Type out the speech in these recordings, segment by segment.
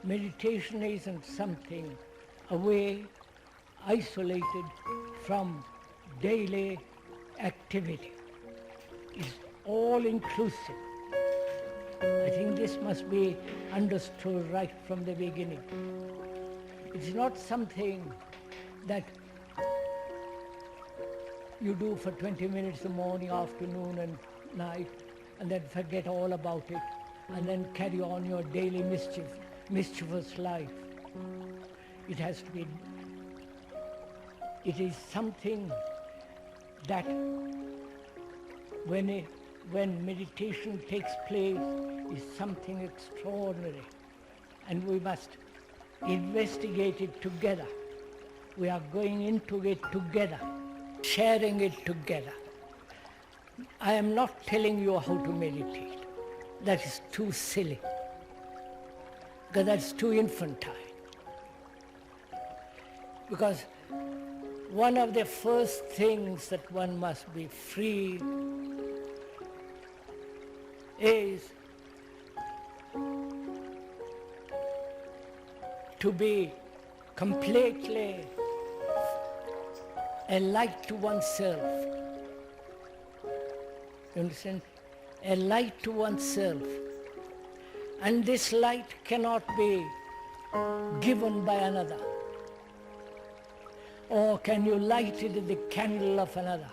meditation isn't something away, isolated from daily activity. It's all-inclusive. I think this must be understood right from the beginning. It's not something that you do for 20 minutes in the morning, afternoon and night, and then forget all about it, and then carry on your daily mischievous life. It has to be, it is something that when meditation takes place is something extraordinary, and we must investigate it together. We are going into it together, sharing it together. I am not telling you how to meditate. That is too silly, because that's too infantile. Because one of the first things that one must be free is to be completely a light to oneself. You understand? A light to oneself. And this light cannot be given by another. Or can you light it at the candle of another?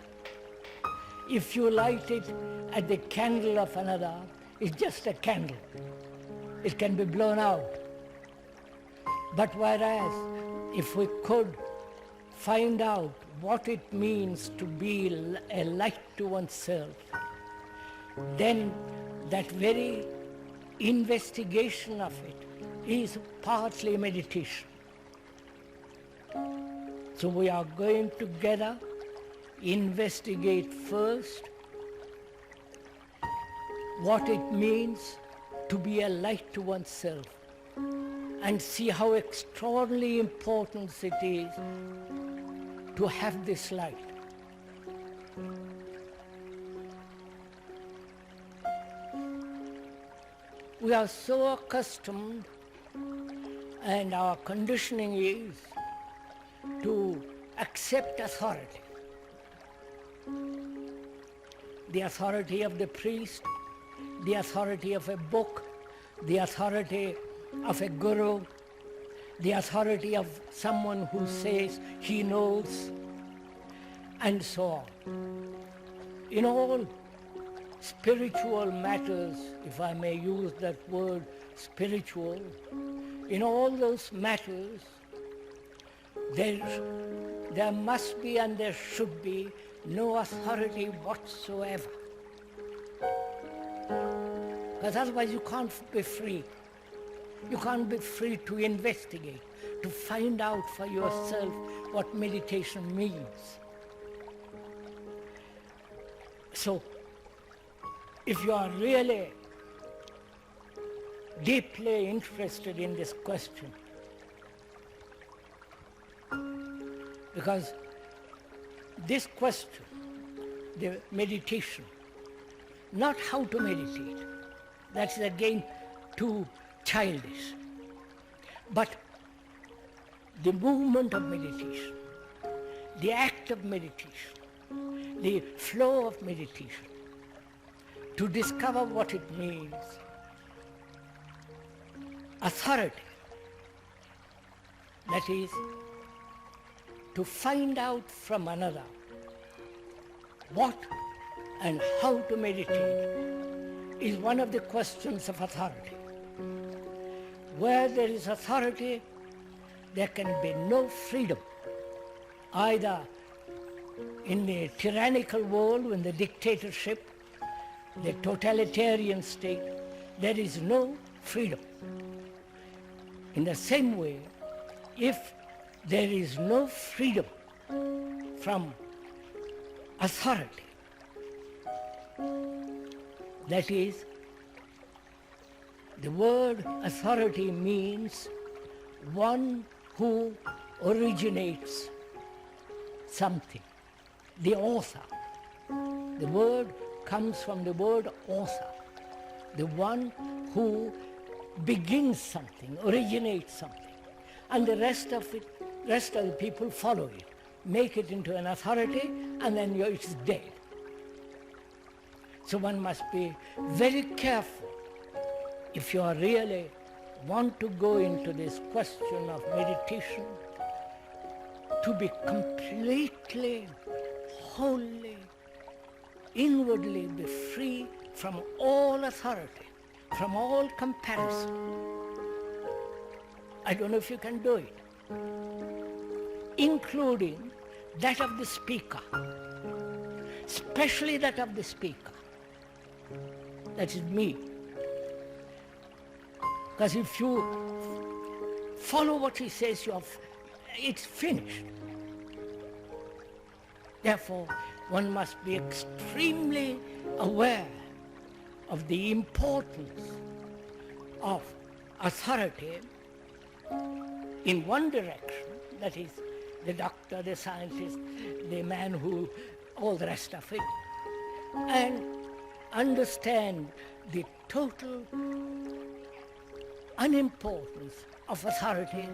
If you light it at the candle of another, it's just a candle. It can be blown out. But whereas, if we could find out what it means to be a light to oneself, then that very investigation of it is partly meditation. So we are going together, investigate first what it means to be a light to oneself, and see how extraordinarily important it is to have this light. We are so accustomed, and our conditioning is to accept authority. The authority of the priest, the authority of a book, the authority of a guru, the authority of someone who says he knows, and so on. In all spiritual matters, if I may use that word, spiritual, in all those matters, there must be and there should be no authority whatsoever. Because otherwise you can't be free. You can't be free to investigate, to find out for yourself what meditation means. So, if you are really deeply interested in this question, because this question, the meditation, not how to meditate, that's again too childish, but the movement of meditation, the act of meditation, the flow of meditation, to discover what it means. Authority, that is, to find out from another what and how to meditate, is one of the questions of authority. Where there is authority, there can be no freedom, either in the tyrannical world, in the dictatorship, the totalitarian state, there is no freedom. In the same way, if there is no freedom from authority, that is, the word authority means one who originates something, the author. The word comes from the word author, the one who begins something, originates something, and the rest of the people follow it, make it into an authority, and then it's dead. So one must be very careful if you are really want to go into this question of meditation, to be completely, wholly, inwardly be free from all authority, from all comparison. I don't know if you can do it, including that of the speaker, especially that of the speaker. That is me. Because if you follow what he says, it's finished. Therefore, one must be extremely aware of the importance of authority in one direction, that is the doctor, the scientist, the man who, all the rest of it, and understand the total unimportance of authority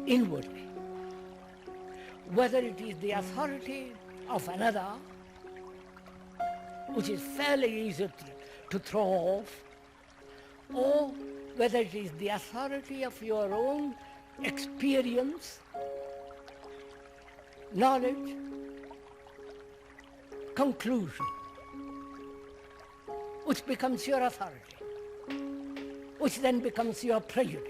inwardly. Whether it is the authority of another, which is fairly easy to throw off, or whether it is the authority of your own experience, knowledge, conclusion, which becomes your authority, which then becomes your prejudice.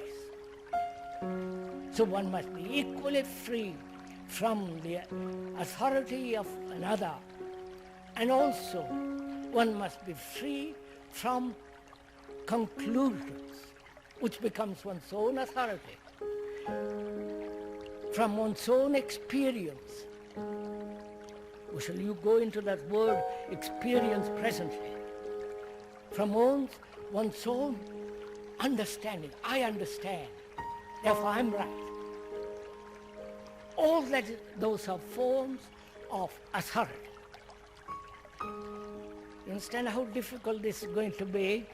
So one must be equally free from the authority of another, and also one must be free from conclusions, which becomes one's own authority, from one's own experience. Shall you go into that word experience presently? From one's own understanding. I understand, therefore I'm right. All that, those are forms of authority. You understand how difficult this is going to be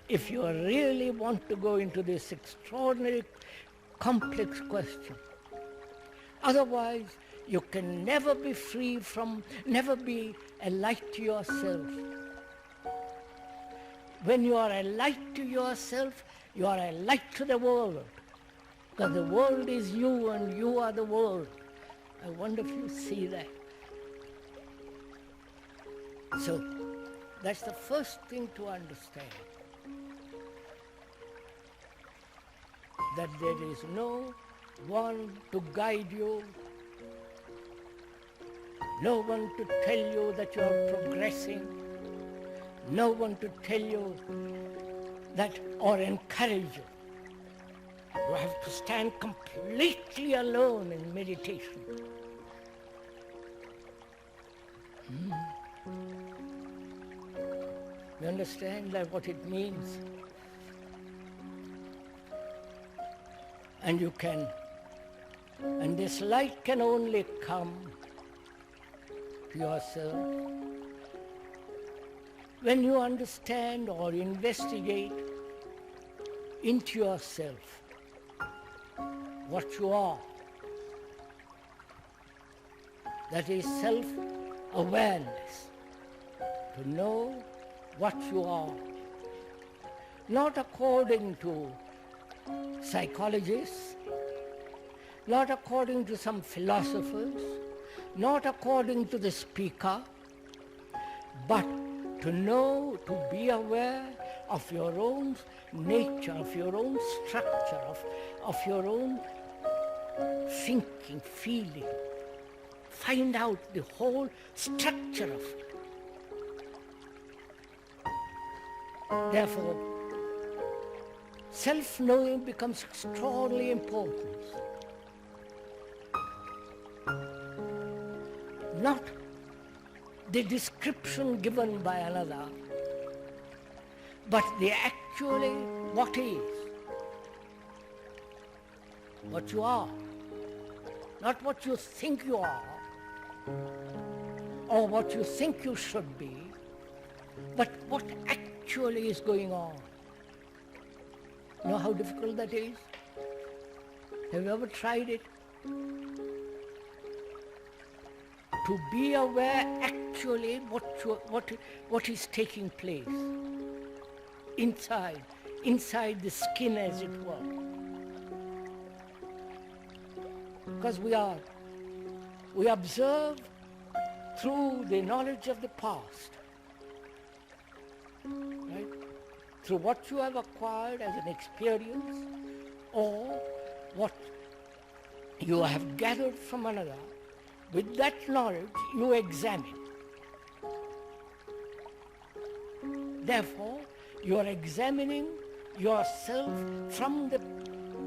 if you really want to go into this extraordinary, complex question. Otherwise, you can never be free from, never be a light to yourself. When you are a light to yourself, you are a light to the world. Because the world is you and you are the world. I wonder if you see that. So, that's the first thing to understand. That there is no one to guide you, no one to tell you that you are progressing, no one to tell you that or encourage you. You have to stand completely alone in meditation. You understand that what it means? And you can, and this light can only come to yourself when you understand or investigate into yourself what you are. That is self-awareness, to know what you are, not according to psychologists, not according to some philosophers, not according to the speaker, but to know, to be aware of your own nature, of your own structure, of your own thinking, feeling. Find out the whole structure of it. Therefore, self-knowing becomes extraordinarily important. Not the description given by another, but the actually what is, what you are, not what you think you are, or what you think you should be, but what actually is going on. Know how difficult that is? Have you ever tried it? To be aware actually what is taking place inside the skin, as it were. Because we observe through the knowledge of the past, right? Through what you have acquired as an experience or what you have gathered from another. With that knowledge, you examine. Therefore, you are examining yourself from the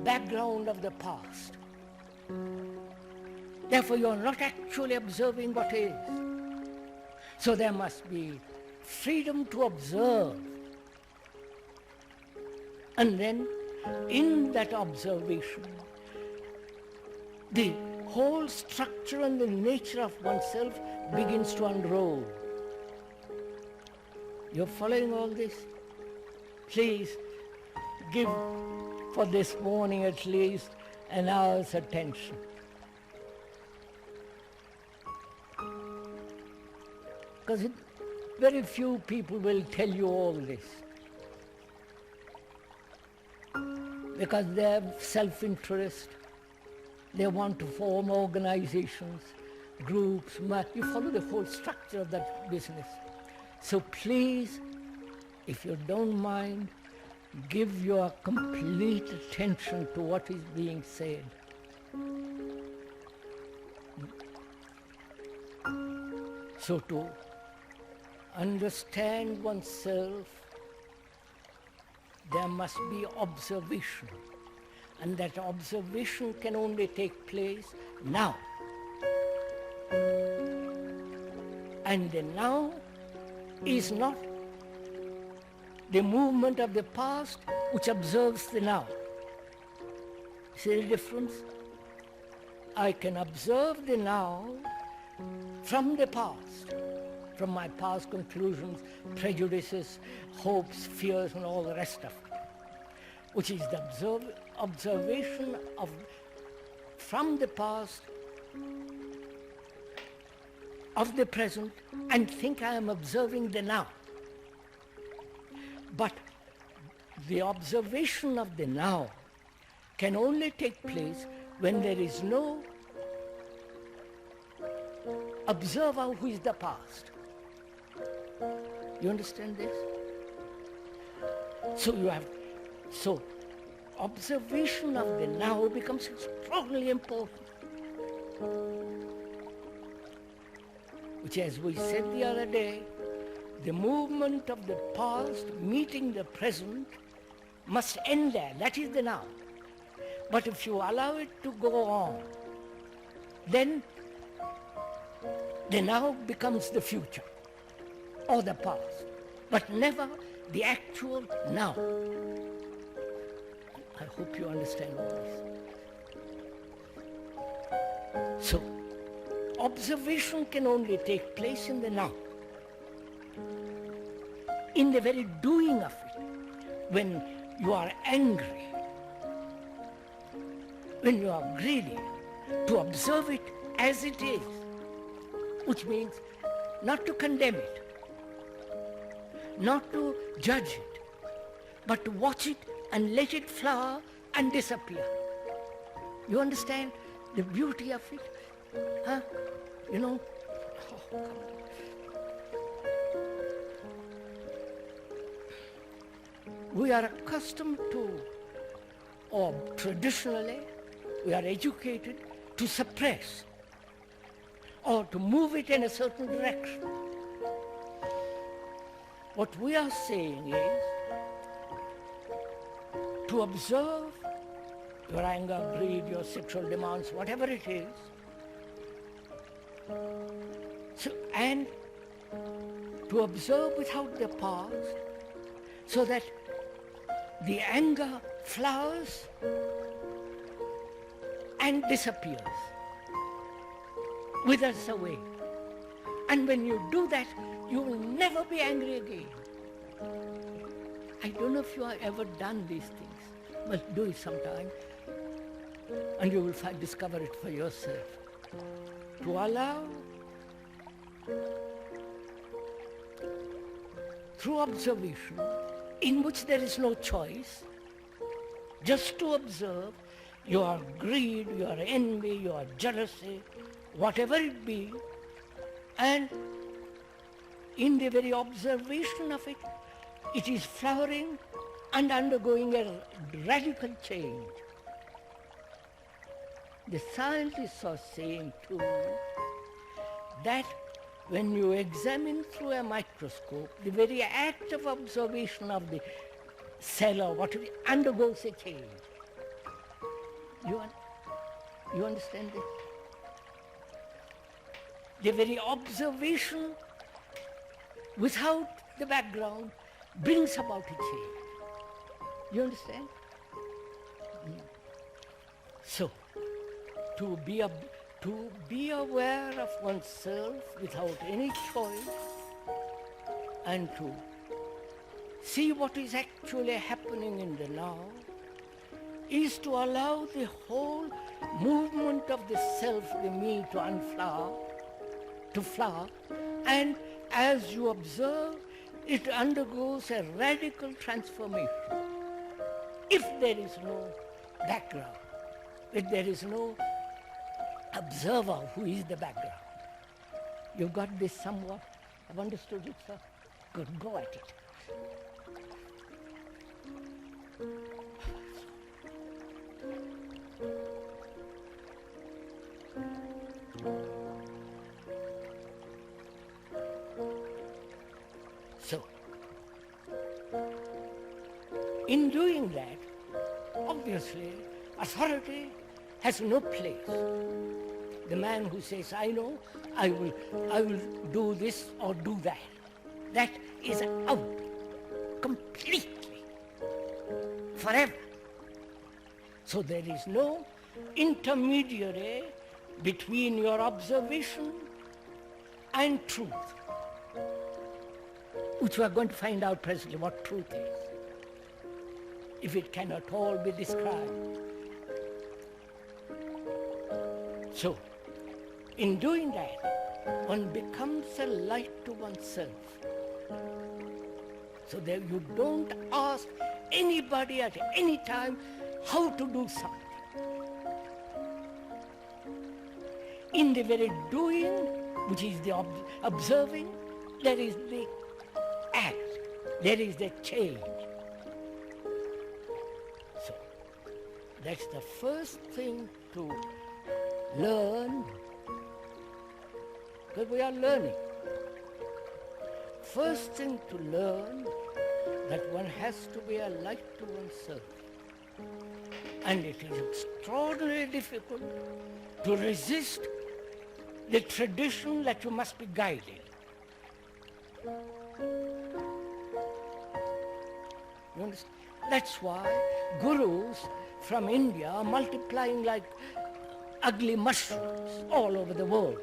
background of the past. Therefore, you are not actually observing what is. So there must be freedom to observe. And then, in that observation, the whole structure and the nature of oneself begins to unroll. You're following all this? Please give for this morning at least an hour's attention. Because very few people will tell you all this. Because they have self-interest. They want to form organizations, groups. You follow the whole structure of that business. So please, if you don't mind, give your complete attention to what is being said. So to understand oneself, there must be observation. And that observation can only take place now. And the now is not the movement of the past which observes the now. See the difference? I can observe the now from the past, from my past conclusions, prejudices, hopes, fears, and all the rest of it, which is the observation from the past, of the present, and think I am observing the now. But the observation of the now can only take place when there is no observer who is the past. You understand this? So observation of the now becomes extraordinarily important. Which, as we said the other day, the movement of the past meeting the present must end there. That is the now. But if you allow it to go on, then the now becomes the future or the past, but never the actual now. I hope you understand all this. So, observation can only take place in the now, in the very doing of it. When you are angry, when you are greedy, to observe it as it is, which means not to condemn it, not to judge it, but to watch it and let it flower and disappear. You understand the beauty of it? Huh? You know? Oh, come on. We are accustomed to, or traditionally, we are educated to suppress or to move it in a certain direction. What we are saying is to observe your anger, greed, your sexual demands, whatever it is, and to observe without the past, so that the anger flowers and disappears, withers away. And when you do that, you will never be angry again. I don't know if you have ever done these things. Well, do it sometime, and you will discover it for yourself. To allow, through observation, in which there is no choice, just to observe your greed, your envy, your jealousy, whatever it be, and in the very observation of it, it is flowering and undergoing a radical change. The scientists are saying too that when you examine through a microscope, the very act of observation of the cell or whatever undergoes a change. You understand this? The very observation without the background brings about a change. You understand? So, to be aware of oneself without any choice and to see what is actually happening in the now is to allow the whole movement of the self, the me, to unflower, to flower, and as you observe, it undergoes a radical transformation. If there is no background, if there is no observer who is the background. You got this somewhat? I've understood it, sir? Good, go at it. So, in doing that, obviously, authority has no place. The man who says, I know, I will do this or do that, that is out completely, forever. So there is no intermediary between your observation and truth, which we are going to find out presently what truth is, if it cannot all be described. So, in doing that, one becomes a light to oneself. So that you don't ask anybody at any time how to do something. In the very doing, which is the observing, there is the act, there is the change. So, that's the first thing to learn, because we are learning. First thing to learn that one has to be a light to oneself. And it is extraordinarily difficult to resist the tradition that you must be guided. You understand? That's why gurus from India are multiplying like ugly mushrooms all over the world.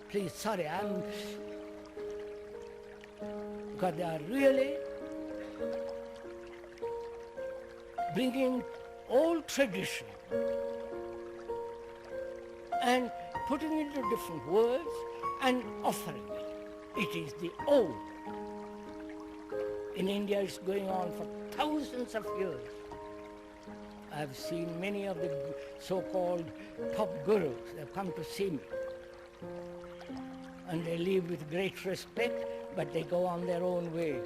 Please, sorry, because they are really bringing old tradition and putting it into different words and offering it. It is the old. In India, it's going on for thousands of years. I've seen many of the so-called top gurus. They've come to see me. And they live with great respect, but they go on their own way.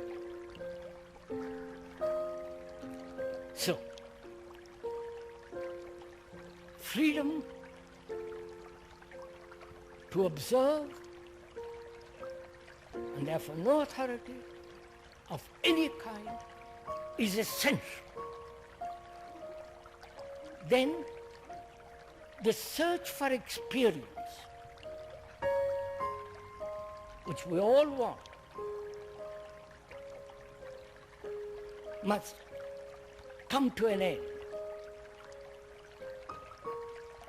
So, freedom to observe, and therefore no authority of any kind, is essential. Then, the search for experience, which we all want, must come to an end.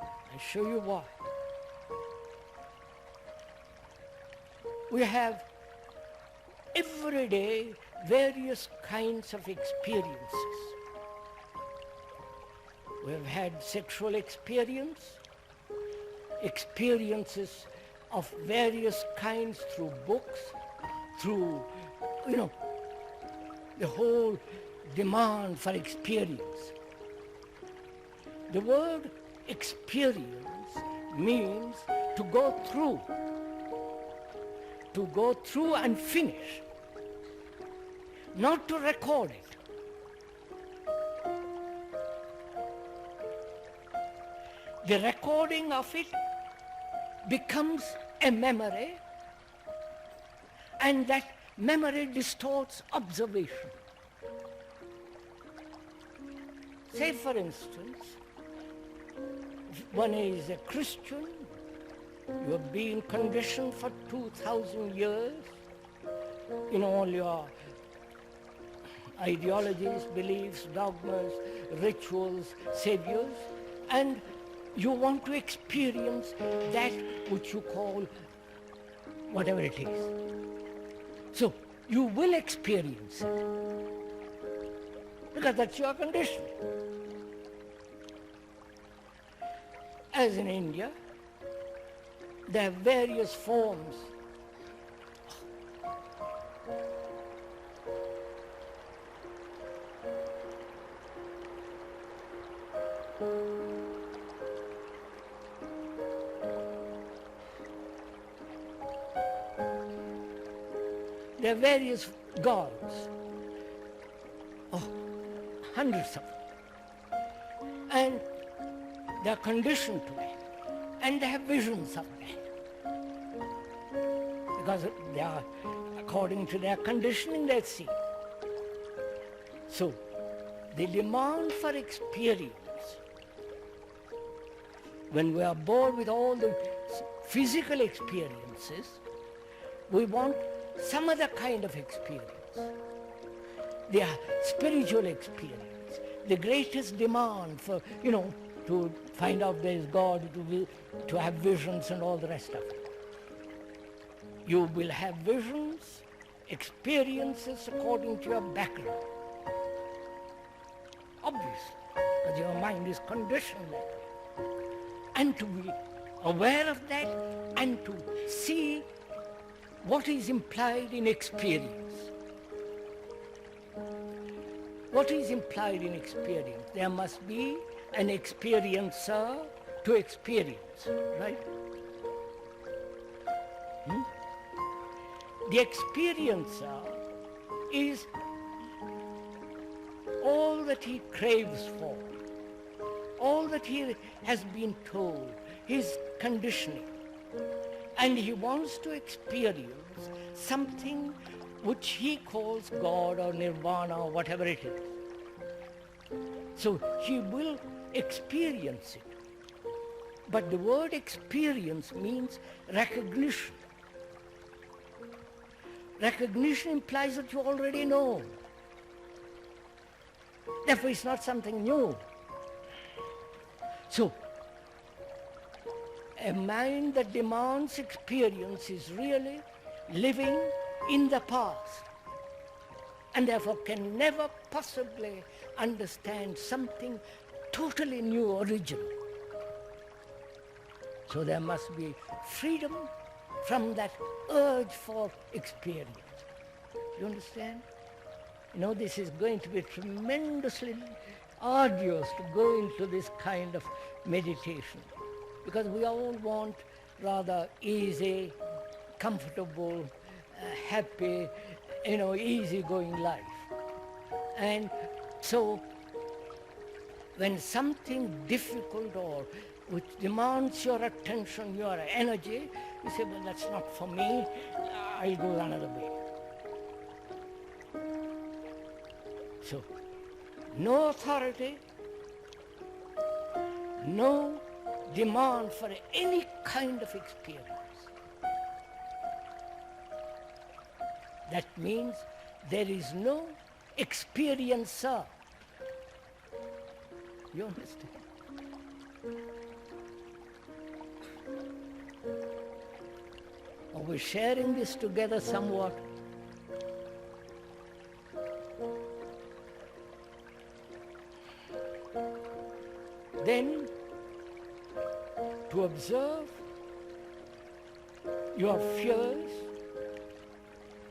I'll show you why. We have every day various kinds of experiences. We have had sexual experience, experiences of various kinds through books, through, the whole demand for experience. The word experience means to go through and finish, not to record it. The recording of it becomes a memory, and that memory distorts observation. Say, for instance, if one is a Christian, you have been conditioned for 2,000 years in all your ideologies, beliefs, dogmas, rituals, saviors, and you want to experience that which you call whatever it is. So you will experience it because that's your condition. As in India, there are various forms. There are various gods, hundreds of them, and they are conditioned to it, and they have visions of that, because they are, according to their conditioning, they see. So, the demand for experience, when we are bored with all the physical experiences, we want some other kind of experience. The spiritual experience, the greatest demand for, to find out there is God, to have visions and all the rest of it. You will have visions, experiences according to your background. Obviously, because your mind is conditioned that way. And to be aware of that and to see what is implied in experience. What is implied in experience? There must be an experiencer to experience, right? The experiencer is all that he craves for, all that he has been told, his conditioning. And he wants to experience something which he calls God or Nirvana or whatever it is. So he will experience it. But the word experience means recognition. Recognition implies that you already know. Therefore, it's not something new. So, a mind that demands experience is really living in the past, and therefore can never possibly understand something totally new, original. So there must be freedom from that urge for experience. You understand? This is going to be tremendously arduous to go into this kind of meditation, because we all want rather easy, comfortable, happy, easy-going life. And so when something difficult or which demands your attention, your energy, you say, well, that's not for me, I'll go another way. So, no authority, no demand for any kind of experience. That means there is no experiencer. You understand? Are we sharing this together somewhat? then to observe your fears,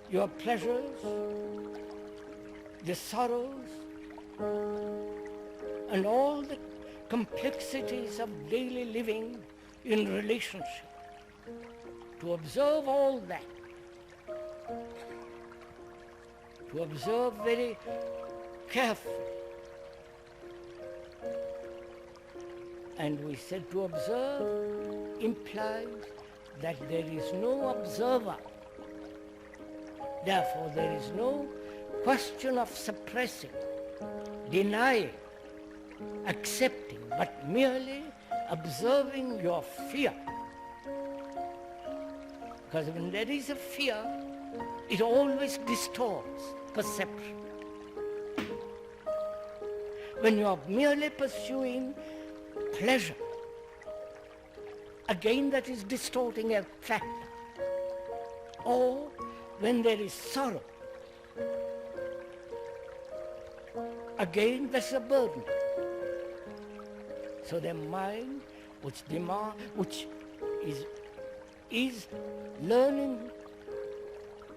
your pleasures, the sorrows, and all the complexities of daily living in relationship. To observe all that. To observe very carefully. And we said to observe implies that there is no observer. Therefore, there is no question of suppressing, denying, accepting, but merely observing your fear. Because when there is a fear, it always distorts perception. When you are merely pursuing pleasure, again that is distorting a factor. Or when there is sorrow, again that's a burden. So the mind which is learning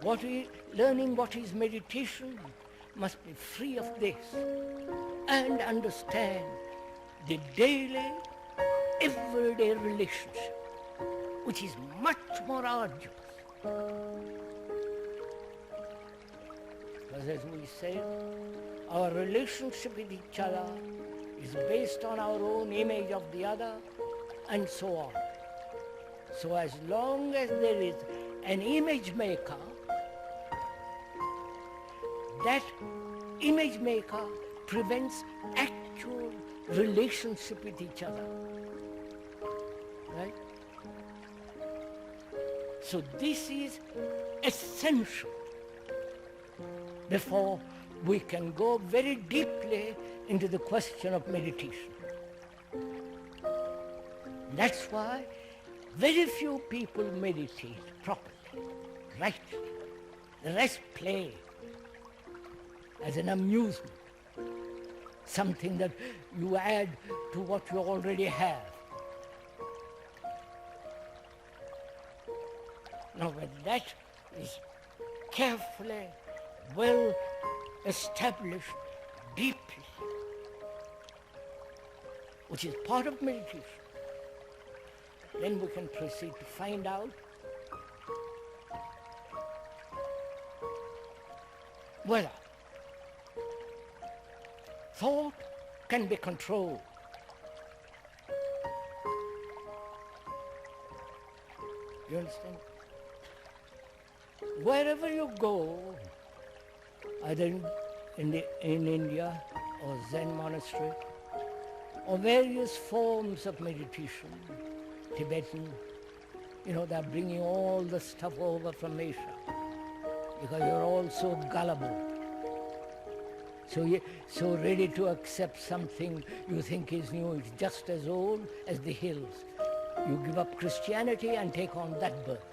what is meditation must be free of this and understand the daily, everyday relationship, which is much more arduous. Because as we said, our relationship with each other is based on our own image of the other, and so on. So as long as there is an image maker, that image maker prevents actual relationship with each other. Right? So this is essential before we can go very deeply into the question of meditation. That's why very few people meditate properly, rightly. The rest play as an amusement, something that you add to what you already have. Now when that is carefully, well established, deeply, which is part of meditation, then we can proceed to find out whether thought can be controlled. You understand? Wherever you go, either in India or Zen monastery, or various forms of meditation, Tibetan, they're bringing all the stuff over from Asia because you're all so gullible, so ready to accept something you think is new. It's just as old as the hills. You give up Christianity and take on that birth.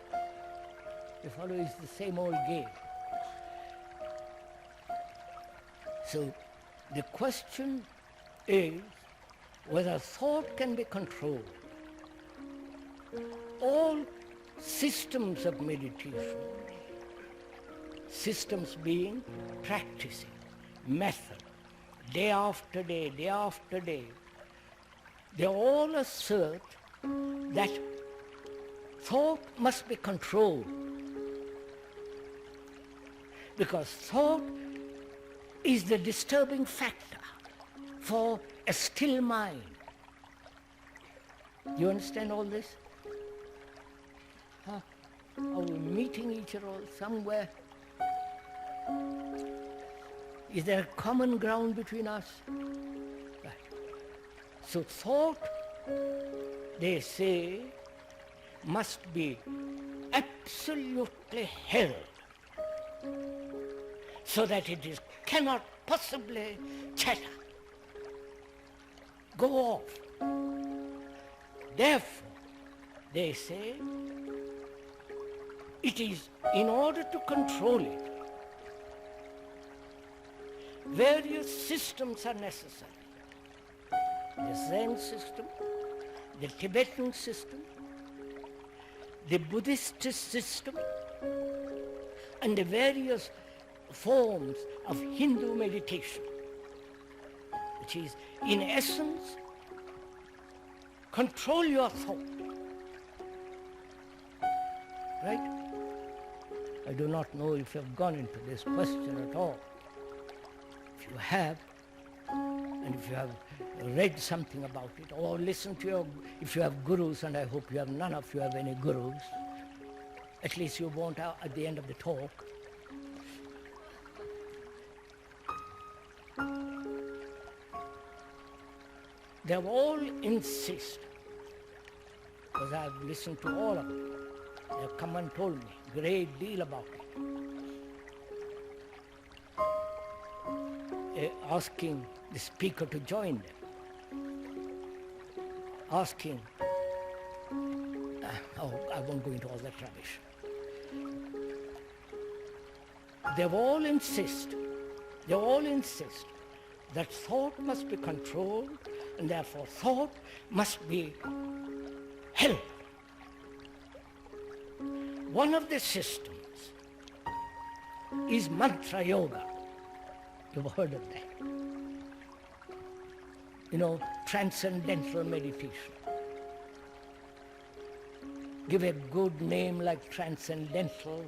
You follow, it's the same old game. So the question is whether thought can be controlled. All systems of meditation, systems being practicing, method, day after day, they all assert that thought must be controlled. Because thought is the disturbing factor for a still mind. You understand all this? Are we meeting each other somewhere? Is there a common ground between us? Right. So thought, they say, must be absolutely held so that it cannot possibly chatter, go off. Therefore, they say, it is in order to control it, various systems are necessary. the Zen system, the Tibetan system, the Buddhist system, and the various forms of Hindu meditation, which is, in essence, control your thought. Right? I do not know if you have gone into this question at all. If you have, and if you have read something about it, or listened to if you have gurus, and I hope you have none of you have any gurus, at least you won't have at the end of the talk. They all insist, because I have listened to all of them. They have come and told me a great deal about it. Asking the speaker to join them. Asking, I won't go into all that rubbish. They all insist that thought must be controlled, and therefore thought must be held. One of the systems is mantra yoga. You've heard of that. Transcendental meditation. Give a good name like transcendental,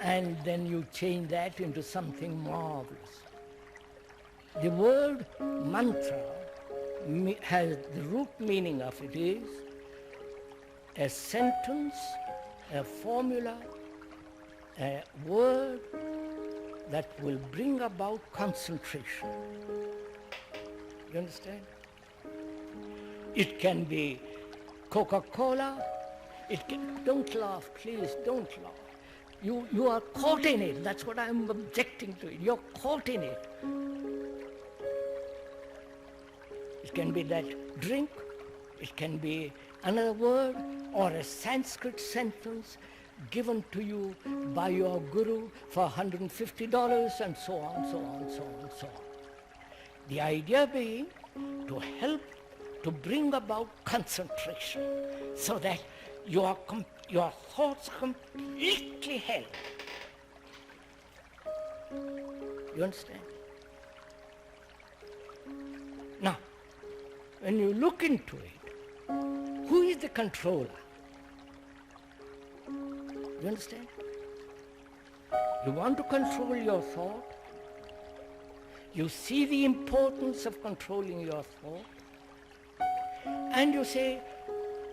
and then you change that into something marvelous. The word mantra has the root meaning of it is a sentence, a formula, a word that will bring about concentration. You understand? It can be Coca-Cola. Don't laugh, please, don't laugh. You are caught in it. That's what I'm objecting to. You're caught in it. It can be that drink. It can be another word or a Sanskrit sentence given to you by your guru for $150 and so on, so on, so on, so on. The idea being to help to bring about concentration so that your thoughts completely held. You understand? Now, when you look into it, who is the controller? You understand? You want to control your thought. You see the importance of controlling your thought. And you say,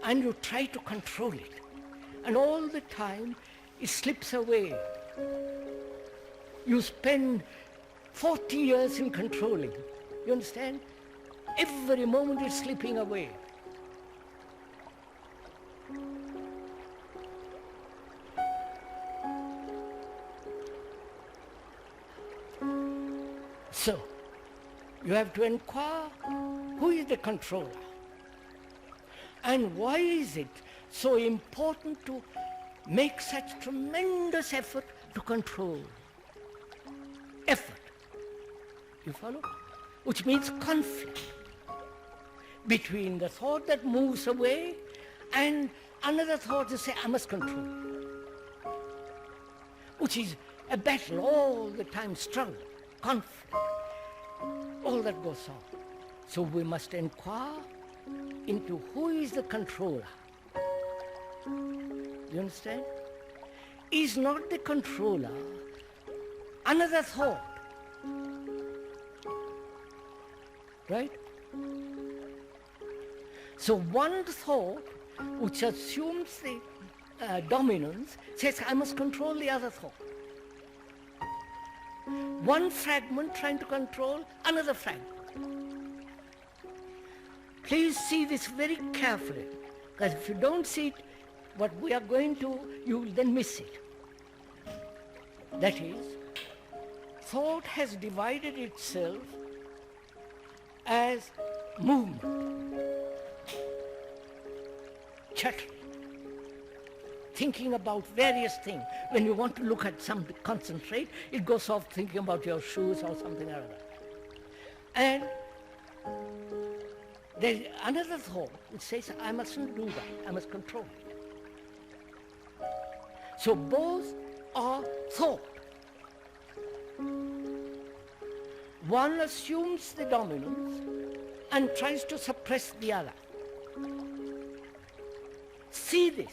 and you try to control it. And all the time, it slips away. You spend 40 years in controlling. You understand? Every moment it's slipping away. So, you have to inquire, who is the controller? And why is it so important to make such tremendous effort to control? Effort. You follow? Which means conflict between the thought that moves away and another thought that says, I must control it. Which is a battle all the time, struggle, conflict, all that goes on. So we must inquire into who is the controller. You understand? Is not the controller another thought? Right? So one thought which assumes the dominance says, I must control the other thought. One fragment trying to control another fragment. Please see this very carefully, because if you don't see it, what we are going to, you will then miss it. That is, thought has divided itself as movement, chattering, thinking about various things. When you want to look at something, concentrate, it goes off thinking about your shoes or something or other. And There's another thought which says, I mustn't do that, I must control it. So both are thought. One assumes the dominance and tries to suppress the other. See this.